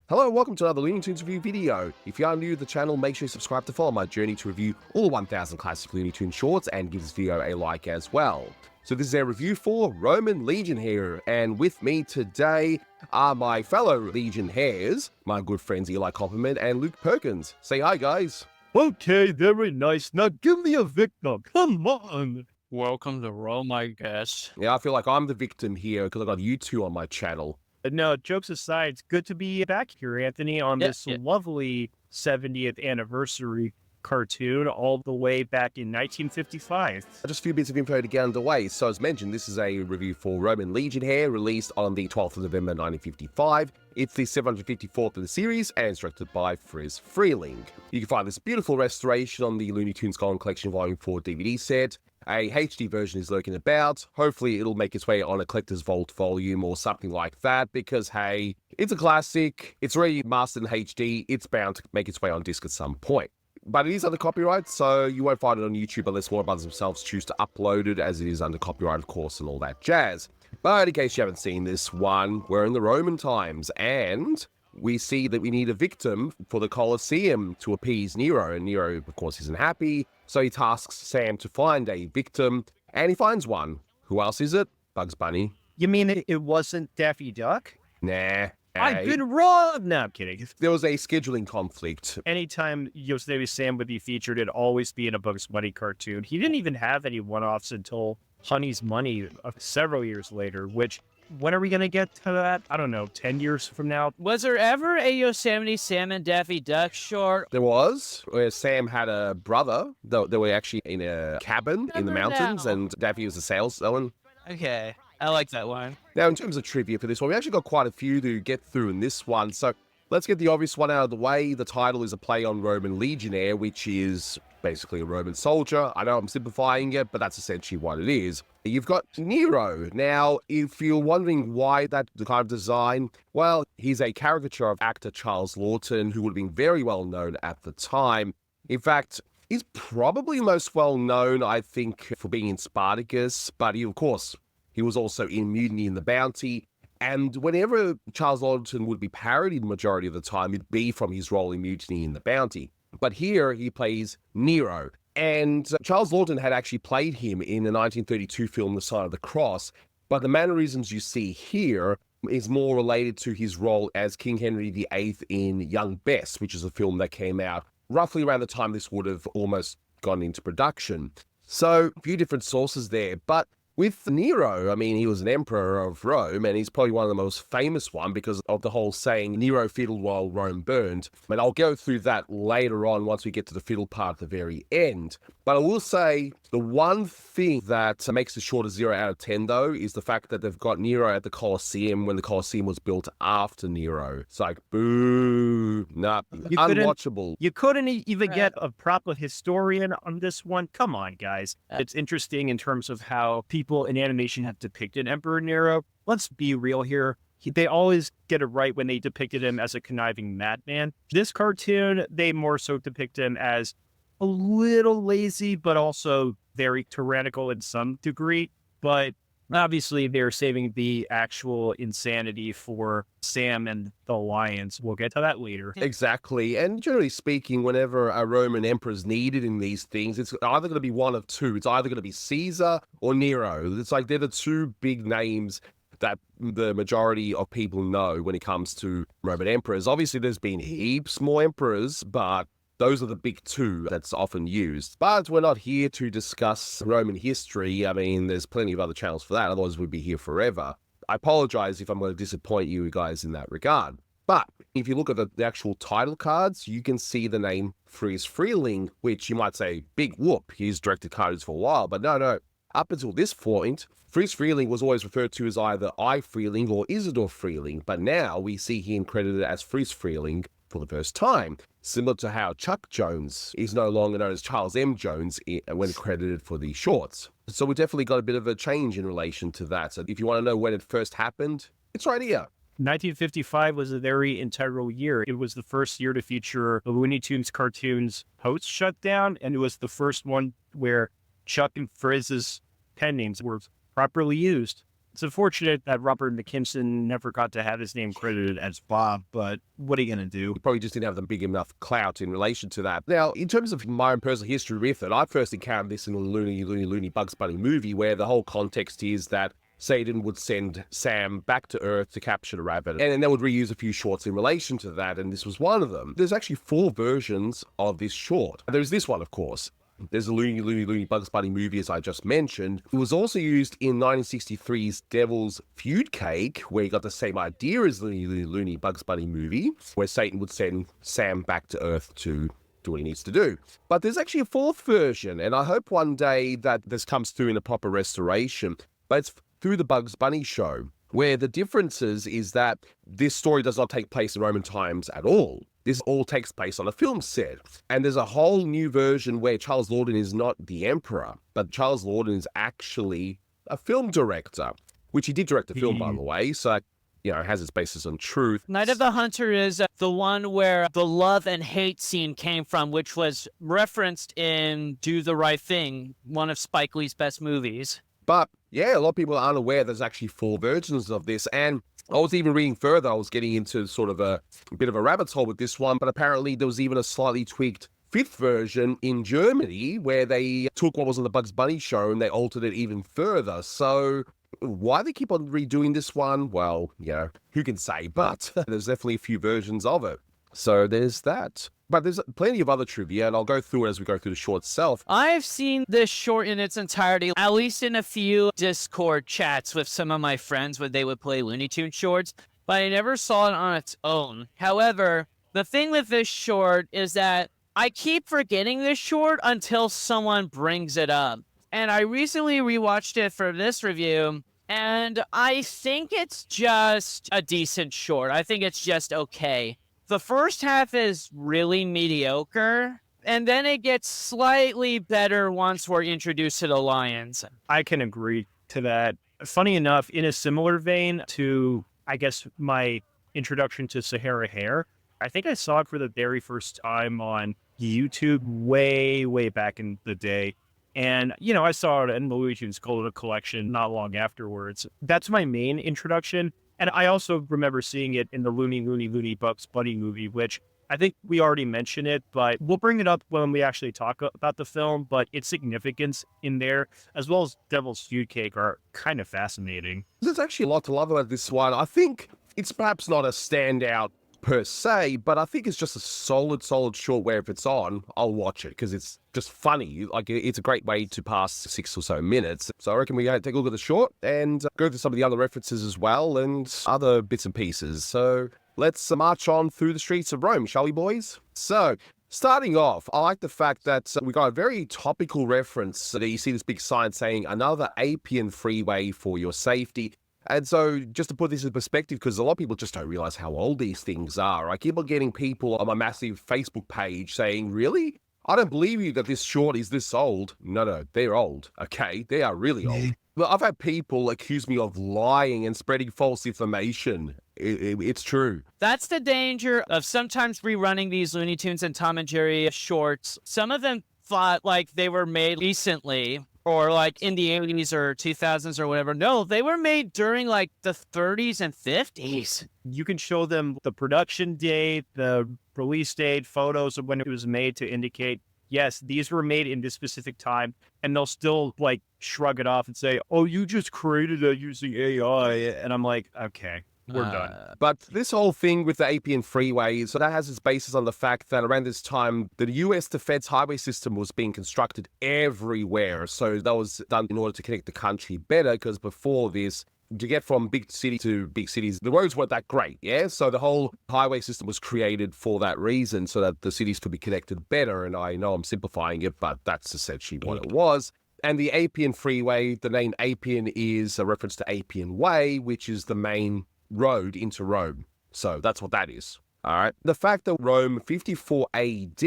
Hello and welcome to another Looney Tunes review video. If you are new to the channel, make sure you subscribe to follow my journey to review all 1000 classic Looney Tunes shorts and give this video a like as well. So this is a review for Roman Legion-Hare, and with me today are my fellow Legion-Hares, my good friends Eli Copperman and Luke Perkins. Say hi, guys. Okay, very nice. Now give me a victim. Come on. Welcome to Rome, I guess. Yeah, I feel like I'm the victim here because I've got you two on my channel. No, jokes aside, it's good to be back here, Anthony, on this lovely 70th anniversary cartoon all the way back in 1955. Just a few bits of info to get underway. So as mentioned, this is a review for Roman Legion-Hare, released on the 12th of November 1955. It's the 754th of the series, and it's directed by Friz Freleng. You can find this beautiful restoration on the Looney Tunes Golden Collection Volume 4 DVD set. A HD version is lurking about. Hopefully it'll make its way on a collector's vault volume or something like that, because hey, it's a classic, it's already mastered in HD, it's bound to make its way on disc at some point. But it is under copyright, so you won't find it on YouTube unless Warner Brothers themselves choose to upload it, as it is under copyright, of course, and all that jazz. But in case you haven't seen this one, we're in the Roman times, and we see that we need a victim for the Colosseum to appease Nero, and Nero, of course, isn't happy, so he tasks Sam to find a victim, and he finds one. Who else is it? Bugs Bunny. You mean it wasn't Daffy Duck? Nah. I've been wrong! No, I'm kidding. There was a scheduling conflict. Anytime Yosemite Sam would be featured, it'd always be in a Bugs Bunny cartoon. He didn't even have any one-offs until Honey's Money several years later, which, when are we going to get to that? I don't know, 10 years from now? Was there ever a Yosemite Sam and Daffy Duck short? There was, where Sam had a brother. They were actually in a cabin in the mountains, and Daffy was a salesman. Okay, I like that one. Now, in terms of trivia for this one, we actually got quite a few to get through in this one, so let's get the obvious one out of the way. The title is a play on Roman Legionnaire, which is basically a Roman soldier. I know I'm simplifying it, but that's essentially what it is. You've got Nero. Now, if you're wondering why that kind of design, well, he's a caricature of actor Charles Lawton, who would have been very well known at the time. In fact, he's probably most well known, I think, for being in Spartacus, but of course, he was also in Mutiny and the Bounty. And whenever Charles Lawton would be parodied the majority of the time, it'd be from his role in Mutiny and the Bounty. But here he plays Nero. And Charles Lawton had actually played him in the 1932 film The Sign of the Cross, but the mannerisms you see here is more related to his role as King Henry VIII in Young Bess, which is a film that came out roughly around the time this would have almost gone into production. So a few different sources there, but with Nero, I mean, he was an emperor of Rome, and he's probably one of the most famous one because of the whole saying, Nero fiddled while Rome burned. And I'll go through that later on once we get to the fiddle part at the very end. But I will say the one thing that makes the short a 0 out of 10, though, is the fact that they've got Nero at the Colosseum when the Colosseum was built after Nero. It's like, boo, nah, unwatchable. You couldn't even get a proper historian on this one? Come on, guys. It's interesting in terms of how people in animation have depicted Emperor Nero. Let's be real here. They always get it right when they depicted him as a conniving madman. This cartoon, they more so depict him as a little lazy, but also very tyrannical in some degree. But obviously, they're saving the actual insanity for Sam and the Lions. We'll get to that later. Exactly. And generally speaking, whenever a Roman emperor is needed in these things, it's either going to be one of two. It's either going to be Caesar or Nero. It's like they're the two big names that the majority of people know when it comes to Roman emperors. Obviously, there's been heaps more emperors, but those are the big two that's often used. But we're not here to discuss Roman history. I mean, there's plenty of other channels for that. Otherwise, we'd be here forever. I apologize if I'm going to disappoint you guys in that regard. But if you look at the actual title cards, you can see the name Friz Freleng, which you might say, big whoop, he's directed cartoons for a while. But no. Up until this point, Friz Freleng was always referred to as either I Freleng or Isidore Freleng. But now we see him credited as Friz Freleng for the first time, similar to how Chuck Jones is no longer known as Charles M. Jones when credited for the shorts. So we definitely got a bit of a change in relation to that. So if you want to know when it first happened, it's right here. 1955 was a very integral year. It was the first year to feature the Looney Tunes cartoons post shutdown, and it was the first one where Chuck and Frizz's pen names were properly used. It's unfortunate that Robert McKimson never got to have his name credited as Bob, but what are you going to do? He probably just didn't have the big enough clout in relation to that. Now, in terms of my own personal history with it, I first encountered this in a Looney Bugs Bunny movie where the whole context is that Satan would send Sam back to Earth to capture the rabbit, and then they would reuse a few shorts in relation to that, and this was one of them. There's actually 4 versions of this short. There's this one, of course. There's a Looney Bugs Bunny movie, as I just mentioned. It was also used in 1963's Devil's Food Cake, where you got the same idea as the Looney Bugs Bunny movie, where Satan would send Sam back to Earth to do what he needs to do. But there's actually a 4th version, and I hope one day that this comes through in a proper restoration. But it's through the Bugs Bunny show, where the differences is that this story does not take place in Roman times at all. This all takes place on a film set. And there's a whole new version where Charles Laughton is not the emperor, but Charles Laughton is actually a film director, which he did direct a film, by the way, so, you know, it has its basis on truth. Night of the Hunter is the one where the love and hate scene came from, which was referenced in Do the Right Thing, one of Spike Lee's best movies. But yeah, a lot of people aren't aware there's actually 4 versions of this. And I was even reading further. I was getting into sort of a bit of a rabbit's hole with this one, but apparently there was even a slightly tweaked 5th version in Germany where they took what was on the Bugs Bunny show and they altered it even further. So why they keep on redoing this one? Well, you know, who can say? But there's definitely a few versions of it. So there's that. But there's plenty of other trivia, and I'll go through it as we go through the short itself. I've seen this short in its entirety, at least in a few Discord chats with some of my friends when they would play Looney Tunes shorts, but I never saw it on its own. However, the thing with this short is that I keep forgetting this short until someone brings it up. And I recently rewatched it for this review, and I think it's just a decent short. I think it's just okay. The first half is really mediocre, and then it gets slightly better once we're introduced to the lions. I can agree to that. Funny enough, in a similar vein to, I guess, my introduction to Legion-Hare, I think I saw it for the very first time on YouTube way back in the day. And, you know, I saw it in the Looney Tunes Golden Collection not long afterwards. That's my main introduction. And I also remember seeing it in the Looney Bugs Bunny movie, which I think we already mentioned it, but we'll bring it up when we actually talk about the film. But its significance in there, as well as Devil's Food Cake, are kind of fascinating. There's actually a lot to love about this one. I think it's perhaps not a standout per se, but I think it's just a solid short where if it's on, I'll watch it because it's just funny. Like, it's a great way to pass 6 or so minutes. So I reckon we take a look at the short and go through some of the other references as well and other bits and pieces. So let's march on through the streets of Rome, shall we, boys? So starting off, I like the fact that we got a very topical reference that you see this big sign saying another Appian freeway for your safety. And so just to put this in perspective, because a lot of people just don't realize how old these things are. I keep on getting people on my massive Facebook page saying, really? I don't believe you that this short is this old. No, they're old. Okay, they are really old. But I've had people accuse me of lying and spreading false information. It's true. That's the danger of sometimes rerunning these Looney Tunes and Tom and Jerry shorts. Some of them thought like they were made recently, or like in the 80s or 2000s or whatever. No, they were made during like the 30s and 50s. You can show them the production date, the release date, photos of when it was made to indicate, yes, these were made in this specific time. And they'll still like shrug it off and say, oh, you just created it using AI. And I'm like, okay, we're done. But this whole thing with the Appian Freeway, so that has its basis on the fact that around this time, the US defense highway system was being constructed everywhere. So that was done in order to connect the country better, because before this, to get from big city to big cities, the roads weren't that great, yeah? So the whole highway system was created for that reason, so that the cities could be connected better. And I know I'm simplifying it, but that's essentially what it was. And the Appian Freeway, the name Appian is a reference to Appian Way, which is the main road into Rome. So that's what that is. All right. The fact that Rome 54 AD,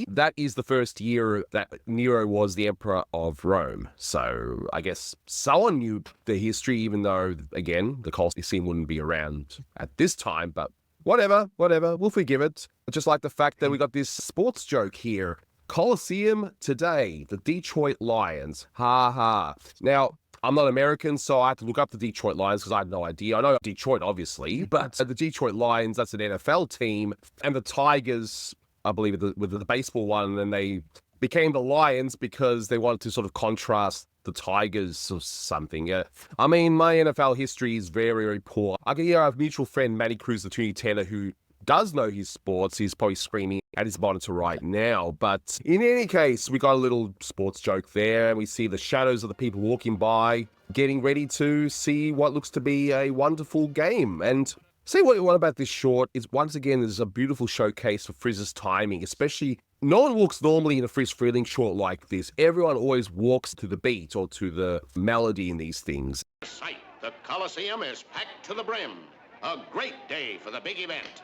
that is the first year that Nero was the emperor of Rome. So I guess someone knew the history, even though, again, the Colosseum wouldn't be around at this time. But whatever, we'll forgive it. Just like the fact that we got this sports joke here. Colosseum today, the Detroit Lions. Ha ha. Now, I'm not American, so I had to look up the Detroit Lions because I had no idea. I know Detroit, obviously, but the Detroit Lions, that's an NFL team. And the Tigers, I believe, with the baseball one, and they became the Lions because they wanted to sort of contrast the Tigers or something. Yeah. I mean, my NFL history is very, very poor. I can hear our mutual friend, Matty Cruz, the Toonie Tanner, who does know his sports. He's probably screaming at his monitor right now. But in any case, we got a little sports joke there. And we see the shadows of the people walking by, getting ready to see what looks to be a wonderful game. And see what you want about this short is, once again, there's a beautiful showcase for Frizz's timing, especially no one walks normally in a Frizz Freeling short like this. Everyone always walks to the beat or to the melody in these things. Sight, the Coliseum is packed to the brim. A great day for the big event.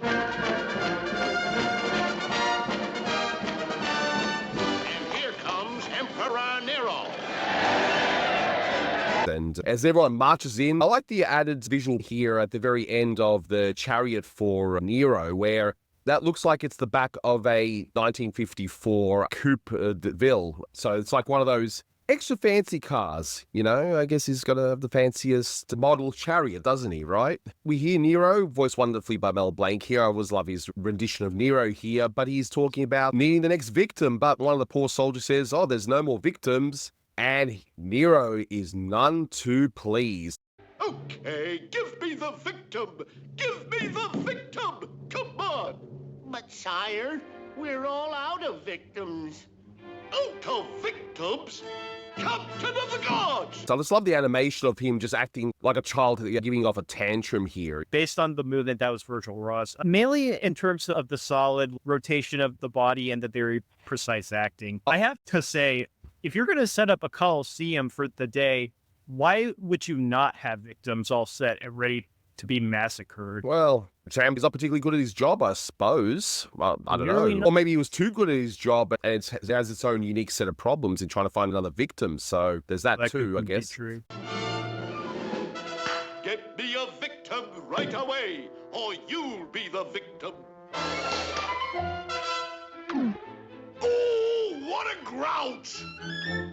And here comes Emperor Nero. And as everyone marches in, I like the added visual here at the very end of the chariot for Nero, where that looks like it's the back of a 1954 Coupe de Ville. So it's like one of those extra fancy cars, you know? I guess he's got to have the fanciest model chariot, doesn't he, right? We hear Nero, voiced wonderfully by Mel Blanc here. I always love his rendition of Nero here, but he's talking about needing the next victim. But one of the poor soldiers says, oh, there's no more victims. And Nero is none too pleased. Okay, give me the victim. Give me the victim. Come on. But, sire, we're all out of victims. Out of victims? Captain of the gods! So I just love the animation of him just acting like a child giving off a tantrum here. Based on the movement, that was Virgil Ross. Mainly in terms of the solid rotation of the body and the very precise acting. I have to say, if you're going to set up a coliseum for the day, why would you not have victims all set and ready to be massacred? Well, Sam is not particularly good at his job, I suppose. Well, I don't Really know. not. Or maybe he was too good at his job and it has its own unique set of problems in trying to find another victim. So there's that too, I could be guess. true. Get me a victim right away, or you'll be the victim. Oh, what a grouch!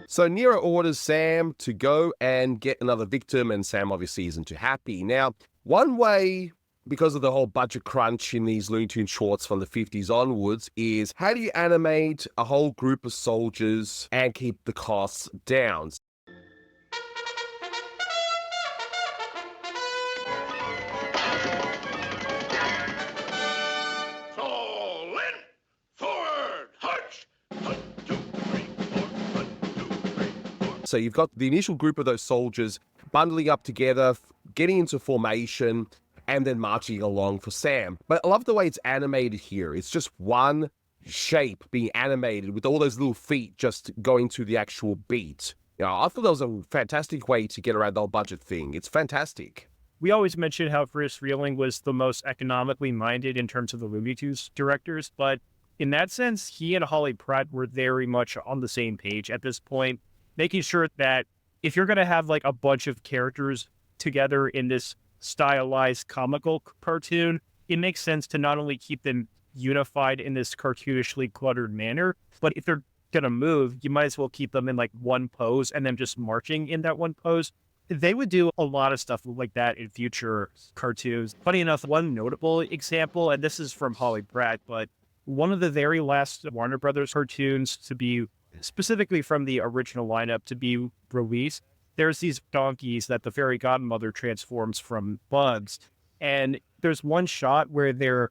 So Nero orders Sam to go and get another victim, and Sam obviously isn't too happy. Now, one way, because of the whole budget crunch in these Looney Tunes shorts from the 50s onwards, is how do you animate a whole group of soldiers and keep the costs down? Fall in! Forward! March! 1, 2, 3, 4. 1, 2, 3, 4. So you've got the initial group of those soldiers bundling up together, getting into formation, and then marching along for Sam. But I love the way it's animated here. It's just one shape being animated with all those little feet just going to the actual beat. You know, I thought that was a fantastic way to get around the whole budget thing. It's fantastic. We always mention how Friz Freeling was the most economically minded in terms of the Looney Tunes directors, but in that sense, he and Holly Pratt were very much on the same page at this point, making sure that if you're going to have like a bunch of characters together in this stylized comical cartoon, it makes sense to not only keep them unified in this cartoonishly cluttered manner, but if they're going to move, you might as well keep them in like one pose and then just marching in that one pose. They would do a lot of stuff like that in future cartoons. Funny enough, one notable example, and this is from Holly Pratt, but one of the very last Warner Brothers cartoons to be, specifically from the original lineup, to be released, there's these donkeys that the fairy godmother transforms from bugs. And there's one shot where they're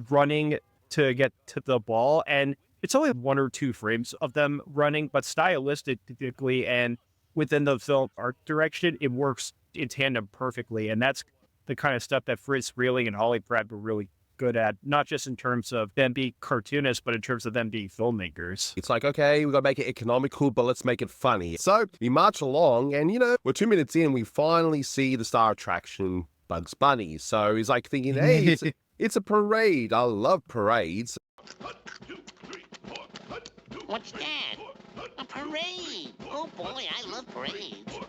running to get to the ball, and it's only 1 or 2 frames of them running, but stylistically and within the film art direction, it works in tandem perfectly. And that's the kind of stuff that Friz Freeling and Holly Pratt were really good at, not just in terms of them being cartoonists, but in terms of them being filmmakers. It's like, okay, we've got to make it economical, but let's make it funny. So we march along, and, you know, we're 2 minutes in, we finally see the star attraction, Bugs Bunny. So he's like thinking, hey, it's a parade. I love parades. 1, 2, 3, 4. 1, 2, What's 3, that? 4. 1, A parade. Oh, boy, I love parades. 1,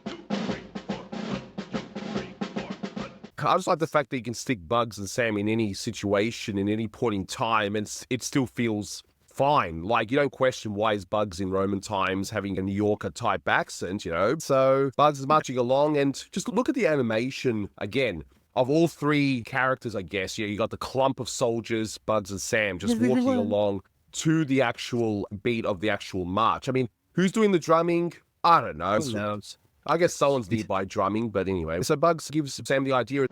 2, 3, 4. 1, 2, 3, 4. 1. I just like the fact that you can stick Bugs and Sam in any situation, in any point in time, and it still feels fine. Like, you don't question why is Bugs in Roman times having a New Yorker type accent, you know? So Bugs is marching along, and just look at the animation again. Of all three characters, I guess, you got the clump of soldiers, Bugs and Sam, just walking along to the actual beat of the actual march. I mean, who's doing the drumming? I don't know. Who knows? I guess someone's nearby drumming, but anyway. So Bugs gives Sam the idea.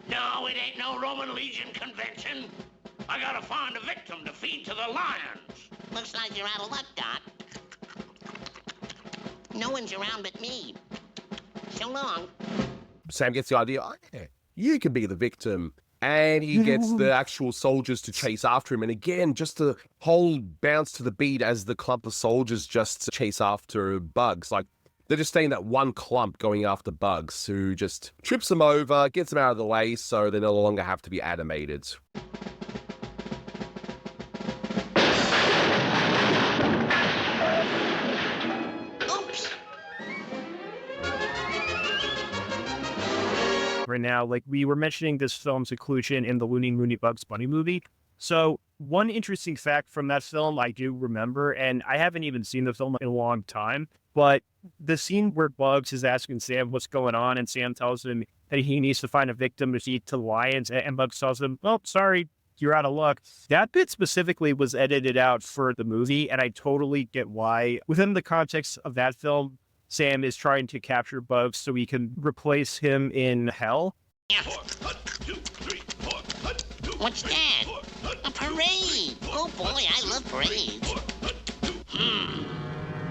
No, it ain't no Roman Legion convention. I gotta find a victim to feed to the lions. Looks like you're out of luck, Doc. No one's around but me. So long. Sam gets the idea, oh, yeah, you can be the victim. And he gets the actual soldiers to chase after him. And again, just the whole bounce to the beat as the clump of soldiers just chase after Bugs. Like, they're just staying that one clump going after Bugs, who just trips them over, gets them out of the way so they no longer have to be animated. Right now, like we were mentioning this film's inclusion in the Looney Bugs Bunny movie. So one interesting fact from that film I do remember, and I haven't even seen the film in a long time, but the scene where Bugs is asking Sam what's going on, and Sam tells him that he needs to find a victim to feed to lions, and Bugs tells him, "Oh, sorry, you're out of luck." That bit specifically was edited out for the movie, and I totally get why. Within the context of that film, Sam is trying to capture Bugs so he can replace him in hell. What's that? A parade! Oh boy, I love parades.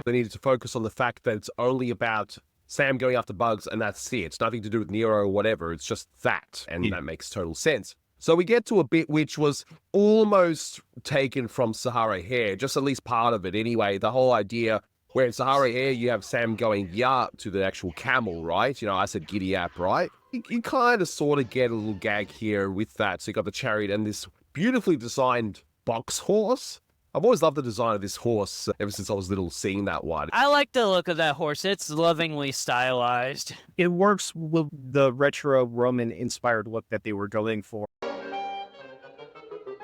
They needed to focus on the fact that it's only about Sam going after Bugs, and that's it. It's nothing to do with Nero or whatever. It's just that, and that makes total sense. So we get to a bit which was almost taken from Legion-Hare, just at least part of it anyway. The whole idea where in Legion-Hare you have Sam going yeah to the actual camel, right? You know, I said giddy up, right? You kind of sort of get a little gag here with that. So you got the chariot and this beautifully designed box horse. I've always loved the design of this horse ever since I was little, seeing that one. I like the look of that horse. It's lovingly stylized. It works with the retro Roman-inspired look that they were going for.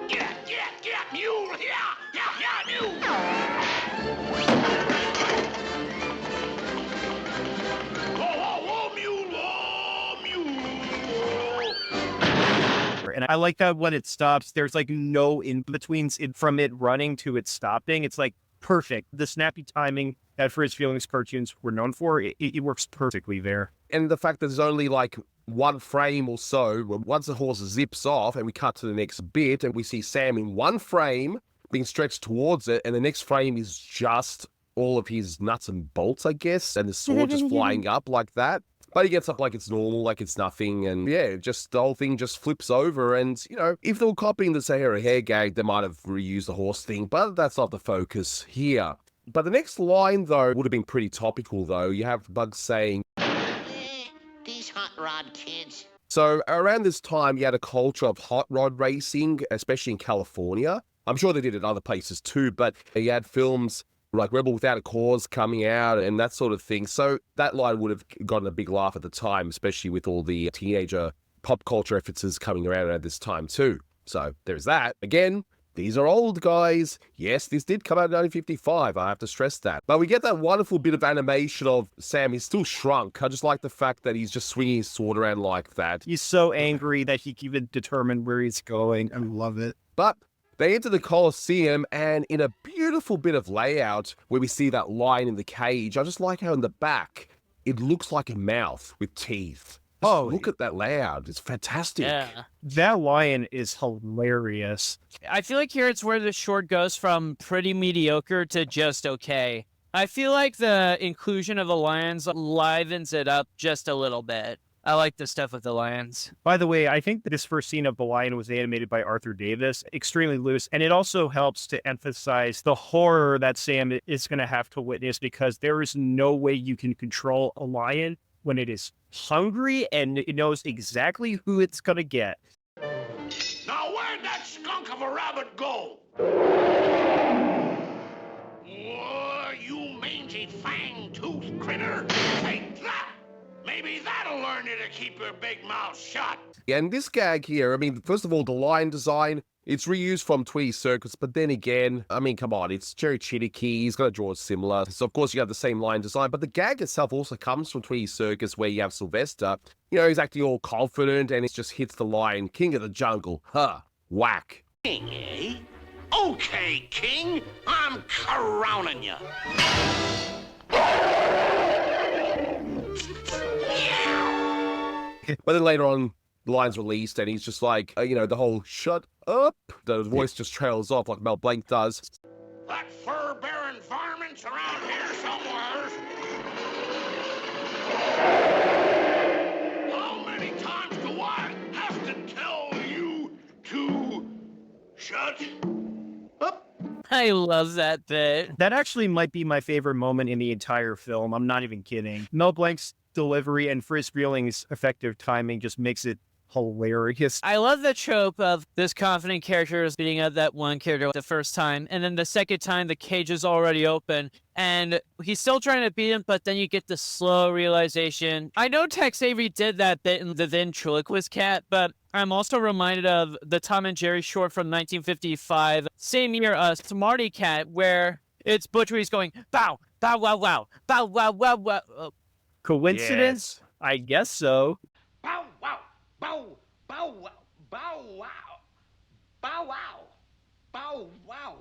Get, mule, yeah, mule. And I like that when it stops, there's like no in-betweens from it running to it stopping. It's like perfect. The snappy timing that For His Feelings cartoons were known for, it works perfectly there. And the fact that there's only like one frame or so, once the horse zips off and we cut to the next bit and we see Sam in one frame being stretched towards it, and the next frame is just all of his nuts and bolts, I guess, and the sword just flying up like that. But he gets up like it's normal, like it's nothing, and yeah, just the whole thing just flips over. And, you know, if they were copying the Legion-Hare gag, they might have reused the horse thing, but that's not the focus here. But the next line, though, would have been pretty topical, though. You have Bugs saying, These hot rod kids. So around this time, you had a culture of hot rod racing, especially in California. I'm sure they did it in other places too, but you had films like Rebel Without a Cause coming out and that sort of thing. So that line would have gotten a big laugh at the time, especially with all the teenager pop culture references coming around at this time too. So there's that. Again, these are old guys. Yes, this did come out in 1955. I have to stress that. But we get that wonderful bit of animation of Sam. He's still shrunk. I just like the fact that he's just swinging his sword around like that. He's so angry that he can even determine where he's going. I love it. But they enter the Colosseum, and in a beautiful bit of layout where we see that lion in the cage, I just like how in the back, it looks like a mouth with teeth. Oh, look at that layout. It's fantastic. Yeah. That lion is hilarious. I feel like here it's where the short goes from pretty mediocre to just okay. I feel like the inclusion of the lions livens it up just a little bit. I like the stuff with the lions. By the way, I think that this first scene of the lion was animated by Arthur Davis, extremely loose, and it also helps to emphasize the horror that Sam is going to have to witness, because there is no way you can control a lion when it is hungry and it knows exactly who it's going to get. Now where'd that skunk of a rabbit go? Whoa, you mangy fang-toothed critter! Take that! Maybe that'll learn you to keep your big mouth shut. And this gag here, I mean, first of all, the lion design It's reused from Tweety Circus, but then again, I mean, come on, it's Jerry Chittike. He's going to draw it similar. So, of course, you have the same line design, but the gag itself also comes from Tweety Circus, where you have Sylvester. You know, he's acting all confident, and it just hits the line, King of the Jungle. Huh. Whack. King, eh? Okay, King, I'm crowning you. But then later on, the line's released, and he's just like, you know, the whole shut up. The voice just trails off like Mel Blanc does. That fur-bearing varmint's around here somewhere. How many times do I have to tell you to shut up? I love that bit. That actually might be my favorite moment in the entire film. I'm not even kidding. Mel Blanc's delivery and Friz Freeling's effective timing just makes it hilarious. I love the trope of this confident character is beating up that one character the first time, and then the second time the cage is already open, and he's still trying to beat him, but then you get the slow realization. I know Tex Avery did that bit in the Ventriloquist Cat, but I'm also reminded of the Tom and Jerry short from 1955, same year, Smarty Cat, where it's Butch Reeves going, bow, bow, wow, wow, bow, wow, wow, wow. Coincidence? Yes. I guess so. Bow wow, bow, bow wow, bow wow, bow wow, bow wow,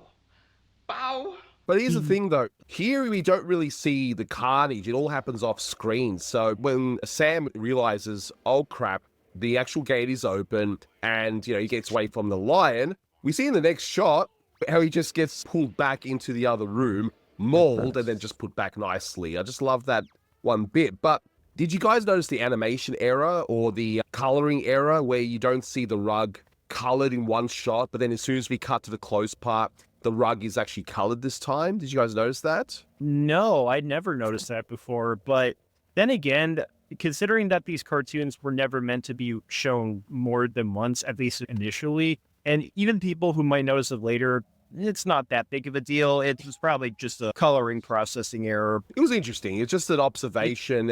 bow. But here's the thing, though. Here we don't really see the carnage. It all happens off screen. So when Sam realizes, oh crap, the actual gate is open, and you know he gets away from the lion, we see in the next shot how he just gets pulled back into the other room, mauled, and then just put back nicely. I just love that one bit. But did you guys notice the animation error or the coloring error where you don't see the rug colored in one shot, but then as soon as we cut to the close part, the rug is actually colored this time? Did you guys notice that? No, I'd never noticed that before. But then again, considering that these cartoons were never meant to be shown more than once, at least initially, and even people who might notice it later, it's not that big of a deal. It was probably just a coloring processing error. It was interesting. It's just an observation.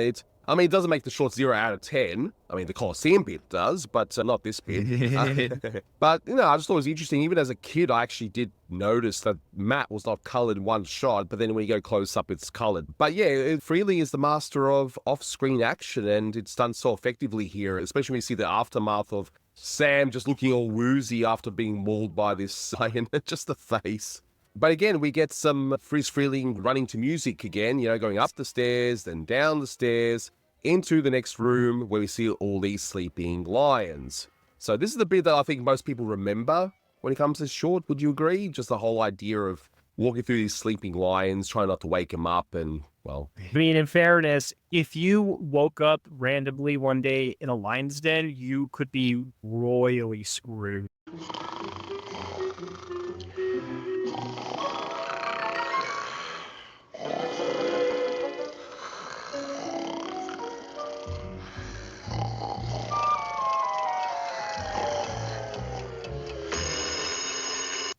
I mean, it doesn't make the short 0 out of 10. I mean, the Colosseum bit does, but not this bit. But, you know, I just thought it was interesting. Even as a kid, I actually did notice that Matt was not colored in one shot, but then when you go close up, it's colored. But yeah, Freely is the master of off-screen action, and it's done so effectively here, especially when you see the aftermath of Sam just looking all woozy after being mauled by this lion. Just the face. But again, we get some Friz Freeling running to music again, you know, going up the stairs, then down the stairs, into the next room where we see all these sleeping lions. So this is the bit that I think most people remember when it comes to this short. Would you agree? Just the whole idea of walking through these sleeping lions, trying not to wake them up, and, well... I mean, in fairness, if you woke up randomly one day in a lion's den, you could be royally screwed.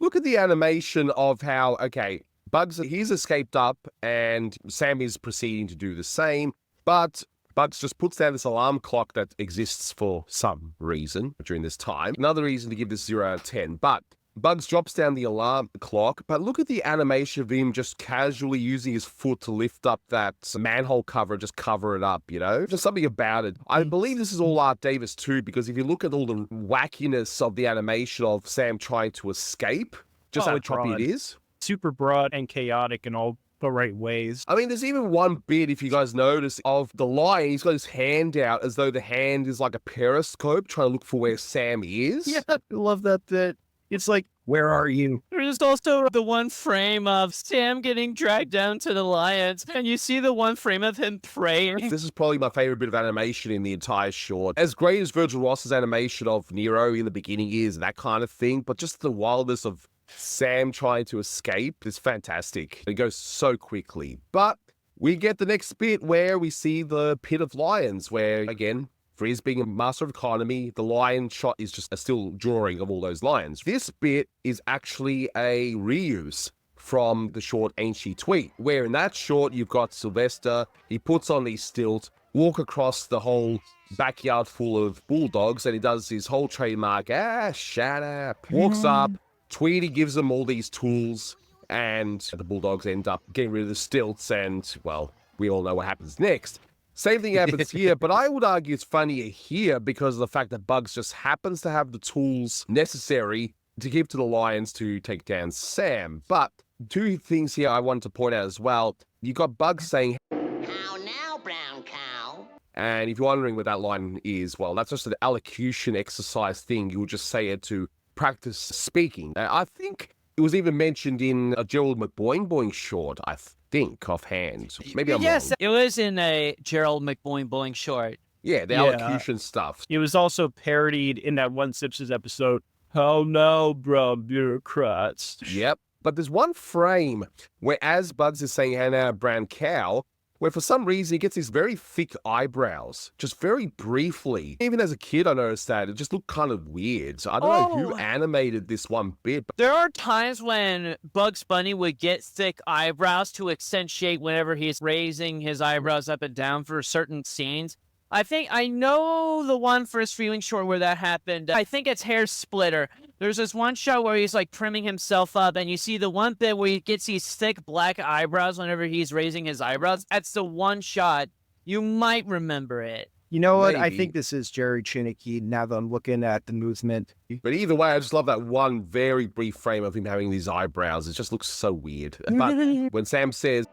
Look at the animation of how, okay, Bugs, he's escaped up, and Sam is proceeding to do the same, but Bugs just puts down this alarm clock that exists for some reason during this time. Another reason to give this 0 out of 10, but Bugs drops down the alarm clock, but look at the animation of him just casually using his foot to lift up that manhole cover and just cover it up, you know? Just something about it. I believe this is all Art Davis too, because if you look at all the wackiness of the animation of Sam trying to escape, just how choppy it is. Super broad and chaotic in all the right ways. I mean, there's even one bit, if you guys notice, of the lion. He's got his hand out as though the hand is like a periscope trying to look for where Sam is. Yeah, I love that bit. It's like, where are you? There's also the one frame of Sam getting dragged down to the lions, and you see the one frame of him praying. This is probably my favorite bit of animation in the entire short. As great as Virgil Ross's animation of Nero in the beginning is, and that kind of thing, but just the wildness of Sam trying to escape is fantastic. It goes so quickly. But we get the next bit where we see the pit of lions, where, again, Friz being a master of economy, the lion shot is just a still drawing of all those lions. This bit is actually a reuse from the short Ain't She Tweet, where in that short you've got Sylvester, he puts on these stilts, walk across the whole backyard full of bulldogs, and he does his whole trademark, shut up. Walks up, Tweety gives them all these tools, and the bulldogs end up getting rid of the stilts, and, well, we all know what happens next. Same thing happens here, but I would argue it's funnier here because of the fact that Bugs just happens to have the tools necessary to give to the Lions to take down Sam. But two things here I wanted to point out as well. You got Bugs saying, How now, brown cow? and if you're wondering what that line is, well, that's just an elocution exercise thing. You would just say it to practice speaking. I think it was even mentioned in a Gerald McBoing short, I think, offhand. Maybe I'm Yes, wrong. it was in a Gerald McBoing short. Yeah, the Yeah. elocution stuff. It was also parodied in that one Simpsons episode, How now, brown bureaucrats? Yep. But there's one frame where as Bugs is saying, Hannah, brown cow, where for some reason he gets these very thick eyebrows, just very briefly. Even as a kid, I noticed that. It just looked kind of weird. So I don't know who animated this one bit. But There are times when Bugs Bunny would get thick eyebrows to accentuate whenever he's raising his eyebrows up and down for certain scenes. I know the one for his Feeling Short where that happened. I think it's Hair Splitter. There's this one shot where he's like trimming himself up, and you see the one bit where he gets these thick black eyebrows whenever he's raising his eyebrows. That's the one shot. You might remember it. You know what? I Maybe. think this is Jerry Chinicky now that I'm looking at the movement. But either way, I just love that one very brief frame of him having these eyebrows. It just looks so weird. But when Sam says,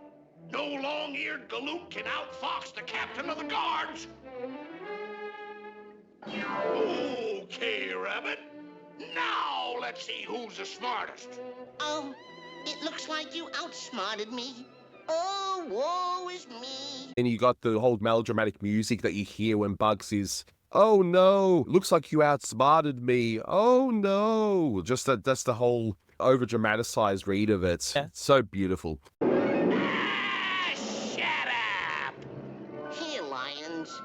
No long-eared galoot can outfox the captain of the guards. Okay, Rabbit. Now let's see who's the smartest. Oh, it looks like you outsmarted me. Oh, woe is me. and you got the whole melodramatic music that you hear when Bugs is, oh no, looks like you outsmarted me. Oh no. Just that's the whole over dramatized read of it. Yeah. So beautiful. Ah, shut up! Here, lions.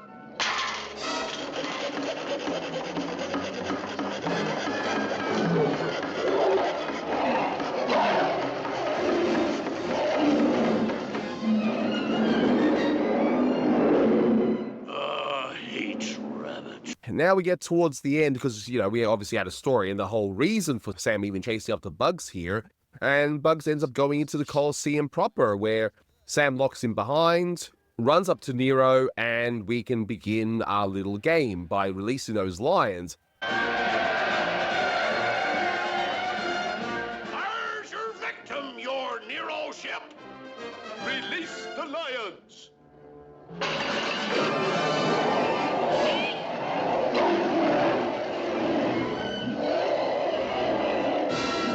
Hates rabbits. And now we get towards the end because, you know, we obviously had a story and the whole reason for Sam even chasing after Bugs here. And Bugs ends up going into the Coliseum proper where Sam locks him behind, runs up to Nero, and we can begin our little game by releasing those lions. There's your victim, your Nero ship. Release the lions!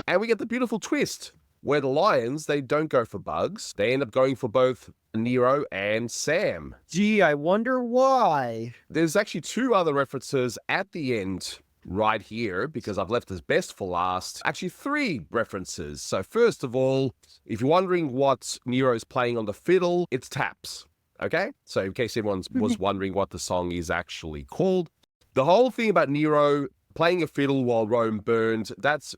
And we get the beautiful twist where the lions, they don't go for Bugs. They end up going for both Nero and Sam. Gee, I wonder why. There's actually two other references at the end right here because I've left this best for last. Actually, three references. So first of all, if you're wondering what Nero's playing on the fiddle, it's taps. Okay? So in case everyone was wondering what the song is actually called, the whole thing about Nero playing a fiddle while Rome burned, that's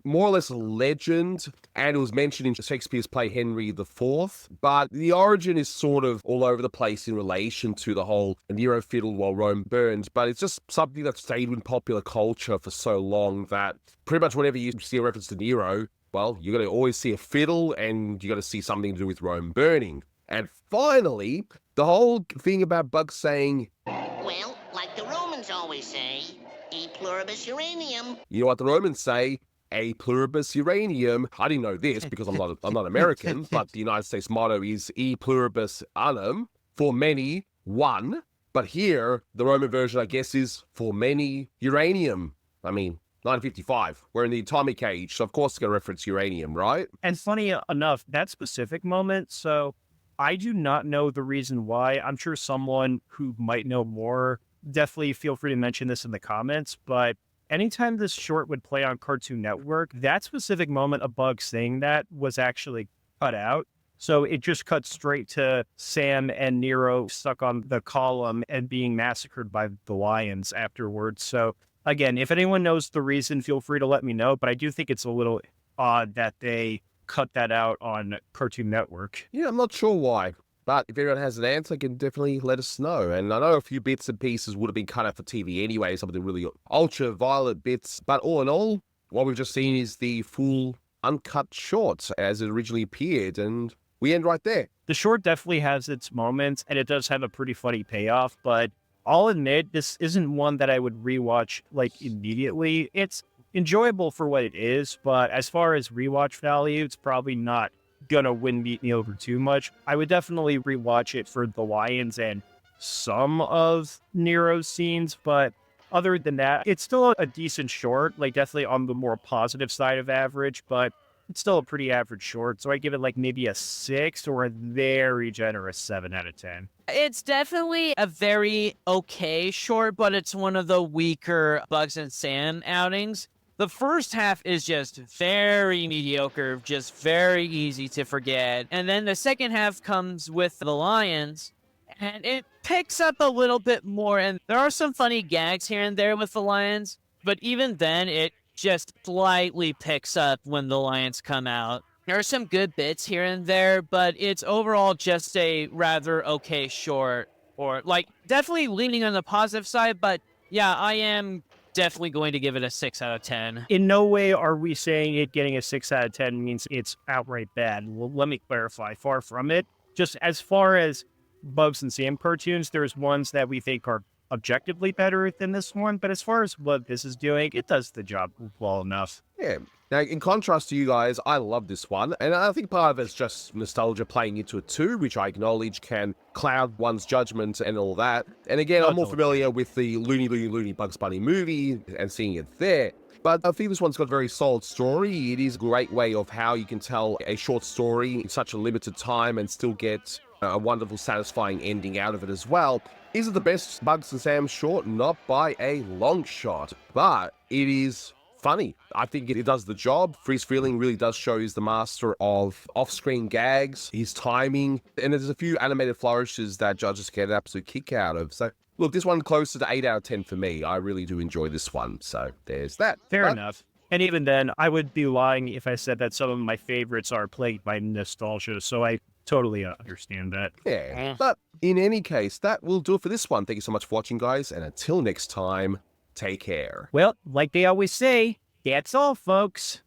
more or less a legend, and it was mentioned in Shakespeare's play Henry IV, but the origin is sort of all over the place in relation to the whole Nero fiddle while Rome burned, but it's just something that stayed in popular culture for so long that pretty much whenever you see a reference to Nero, well, you're going to always see a fiddle and you're going to see something to do with Rome burning. And finally, the whole thing about Bugs saying, Well, like the Romans always say, e pluribus uranium. you know what the Romans say? A pluribus uranium. I didn't know this because I'm not American, but the United States motto is e pluribus unum, for many, one. But here, the Roman version, I guess, is for many uranium. I mean, 1955. We're in the atomic age, so of course it's going to reference uranium, right? And funny enough, that specific moment, so I do not know the reason why. I'm sure someone who might know more, definitely feel free to mention this in the comments, but anytime this short would play on Cartoon Network, that specific moment of Bugs saying that was actually cut out. So it just cut straight to Sam and Nero stuck on the column and being massacred by the lions afterwards. So again, if anyone knows the reason, feel free to let me know. But I do think it's a little odd that they cut that out on Cartoon Network. Yeah, I'm not sure why. But if anyone has an answer, can definitely let us know. And I know a few bits and pieces would have been cut out for TV anyway, some of the really ultraviolet bits. But all in all, what we've just seen is the full uncut short as it originally appeared, and we end right there. The short definitely has its moments, and it does have a pretty funny payoff, but I'll admit this isn't one that I would rewatch like immediately. It's enjoyable for what it is, but as far as rewatch value, it's probably not gonna win me over too much. I would definitely rewatch it for the lions and some of Nero's scenes, but other than that, it's still a decent short, like definitely on the more positive side of average, but it's still a pretty average short. So I give it like maybe a 6 or a very generous 7 out of 10. It's definitely a very okay short, but it's one of the weaker Bugs and Sam outings. The first half is just very mediocre, just very easy to forget. And then the second half comes with the lions, and it picks up a little bit more. And there are some funny gags here and there with the lions, but even then, it just slightly picks up when the lions come out. There are some good bits here and there, but it's overall just a rather okay short, or like definitely leaning on the positive side. But yeah, I am definitely going to give it a 6 out of 10. In no way are we saying it getting a 6 out of 10 means it's outright bad. Well, let me clarify. Far from it. Just as far as Bugs and Sam cartoons, there's ones that we think are objectively better than this one, but as far as what this is doing, it does the job well enough. Yeah. Now, in contrast to you guys, I love this one, and I think part of it's just nostalgia playing into it too, which I acknowledge can cloud one's judgment and all that. And again, I'm more familiar with the Looney Bugs Bunny movie and seeing it there. But I think this one's got a very solid story. It is a great way of how you can tell a short story in such a limited time and still get a wonderful, satisfying ending out of it as well. Is it the best Bugs and Sam short? Not by a long shot, but it is funny. I think it does the job. Freeze Feeling really does show he's the master of off-screen gags, his timing, and there's a few animated flourishes that judges get an absolute kick out of. So, look, this one closer to 8 out of 10 for me. I really do enjoy this one. So, there's that. Fair enough. And even then, I would be lying if I said that some of my favorites are plagued by nostalgia, so I totally understand that. Yeah, but in any case, that will do it for this one. Thank you so much for watching, guys, and until next time, take care. Well, like they always say, that's all, folks.